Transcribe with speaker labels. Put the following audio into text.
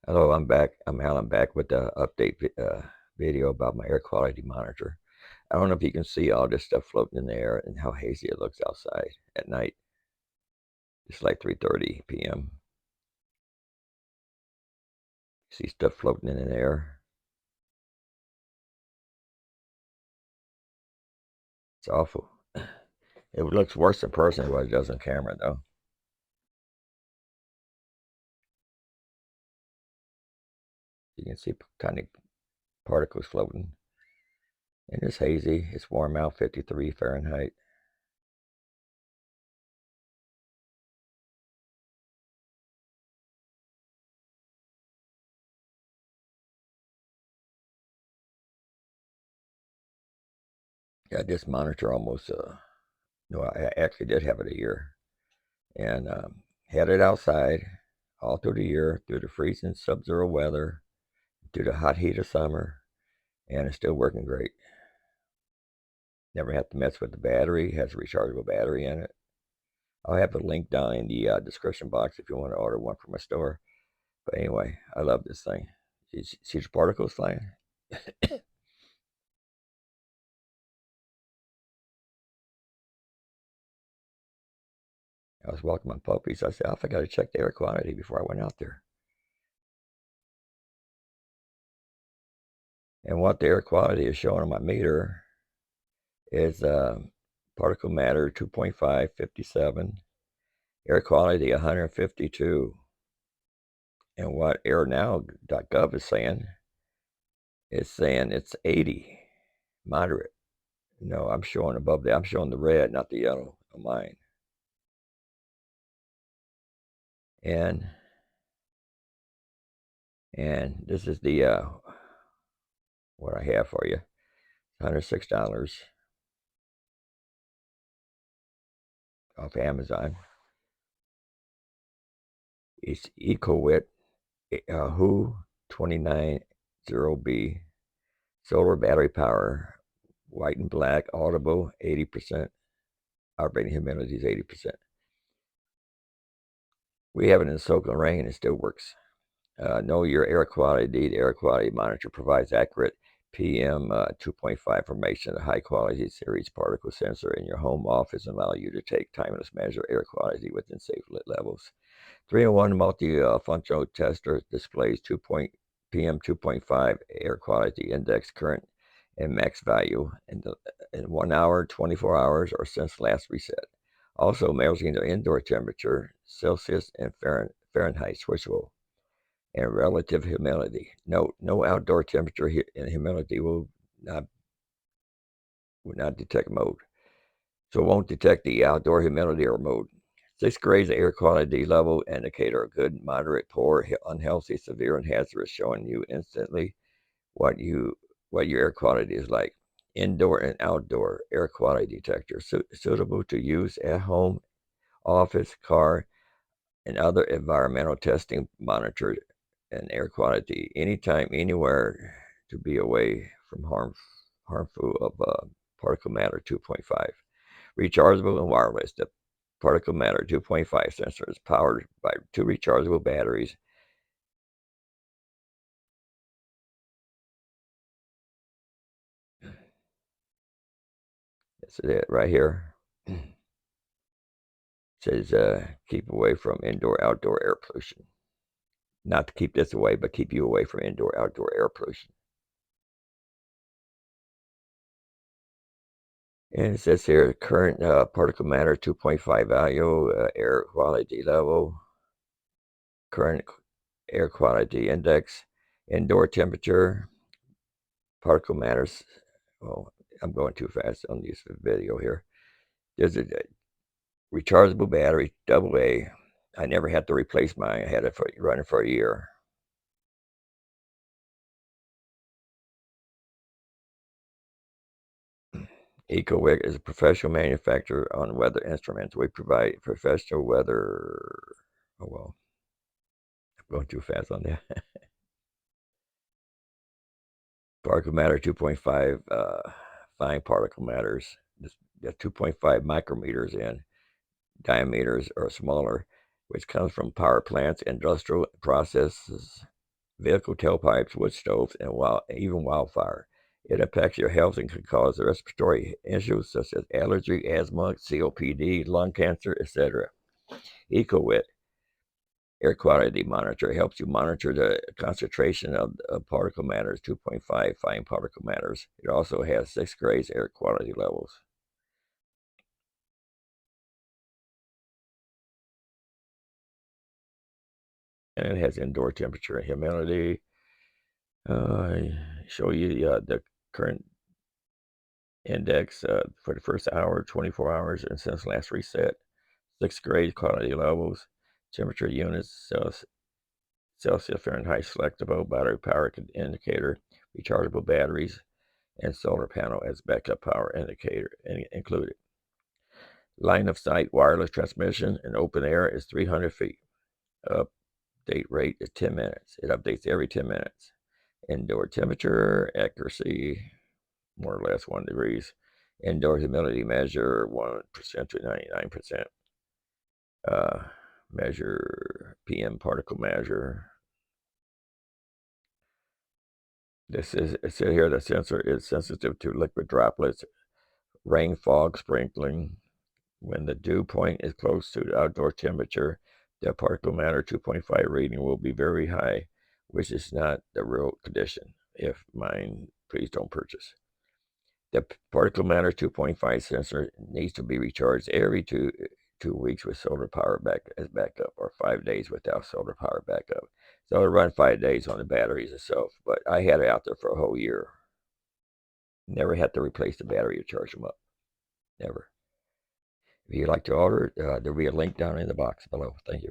Speaker 1: Hello, I'm back. I'm Alan back with the update video about my air quality monitor. I don't know if you can see all this stuff floating in the air and how hazy it looks outside at night. It's like 3:30 p.m. See stuff floating in the air. It's awful. It looks worse in person than what it does on camera, though. You can see tiny particles floating. And it's hazy. It's warm out, 53 Fahrenheit. Yeah, this monitor almost, no, I actually did have it a year. And had it outside all through the year, through the freezing sub-zero weather, through the hot heat of summer, and it's still working great. Never have to mess with the battery. It has a rechargeable battery in it. I'll have a link down in the description box if you want to order one from my store. But anyway, I love this thing. See the particles flying? I was walking my puppies. I said, I forgot to check the air quality before I went out there. And what the air quality is showing on my meter is particle matter 2.5, 57, air quality 152. And what airnow.gov is saying it's 80, moderate. No, I'm showing above that. I'm showing the red, not the yellow on mine. And this is the what I have for you. $106 off Amazon. It's EcoWit Who 290B solar battery power, white and black, audible, 80%. Operating humidity is 80%. We have it in soaking rain. It still works. Know your air quality. The air quality monitor provides accurate PM 2.5 information. A high quality series particle sensor in your home office allow you to take timeless measure air quality within safe levels. 3-in-1 multi-functional tester displays PM 2.5 air quality index current and max value in 1 hour, 24 hours, or since last reset. Also measuring the indoor temperature, Celsius and Fahrenheit switchable, and relative humidity. Note: no outdoor temperature and humidity not will not detect mode. So it won't detect the outdoor humidity or mode. 6 grades air quality level indicator: good, moderate, poor, unhealthy, severe, and hazardous, showing you instantly what your air quality is like. Indoor and outdoor air quality detector, suitable to use at home, office, car, and other environmental testing. Monitored and air quality anytime, anywhere, to be away from harmful of particle matter 2.5. Rechargeable and wireless. The particle matter 2.5 sensor is powered by 2 rechargeable batteries. That's it right here. It says keep away from indoor outdoor air pollution. Not to keep this away, but keep you away from indoor outdoor air pollution. And it says here current particle matter 2.5 value, air quality level, current air quality index, indoor temperature, particle matters. Well, I'm going too fast on this video here. There's a rechargeable battery, AA. I never had to replace mine. I had it running for a year. EcoWick is a professional manufacturer on weather instruments. We provide professional weather. Oh well, I'm going too fast on that. Particle matter 2.5 fine particle matters. The 2.5 micrometers in diameters or smaller, which comes from power plants, industrial processes, vehicle tailpipes, wood stoves, and even wildfire. It affects your health and can cause respiratory issues such as allergy, asthma, COPD, lung cancer, etc. EcoWit air quality monitor helps you monitor the concentration of particle matters, 2.5 fine particle matters. It also has 6 grades air quality levels. And it has indoor temperature and humidity. Show you the current index for the first hour, 24 hours, and since last reset. 6 grade quality levels, temperature units, Celsius, Fahrenheit, selectable, battery power indicator, rechargeable batteries, and solar panel as backup power indicator included. Line of sight wireless transmission in open air is 300 feet. Update rate is 10 minutes. It updates every 10 minutes. Indoor temperature, accuracy, more or less 1 degrees. Indoor humidity measure 1% to 99%. Measure PM particle measure. It says here the sensor is sensitive to liquid droplets, rain, fog, sprinkling. When the dew point is close to the outdoor temperature, the particle matter 2.5 reading will be very high, which is not the real condition. If mine, please don't purchase. The particle matter 2.5 sensor needs to be recharged every 2 weeks with solar power as backup, or 5 days without solar power backup. So it'll run 5 days on the batteries itself, but I had it out there for a whole year. Never had to replace the battery to charge them up. Never. If you'd like to order it, there'll be a link down in the box below. Thank you.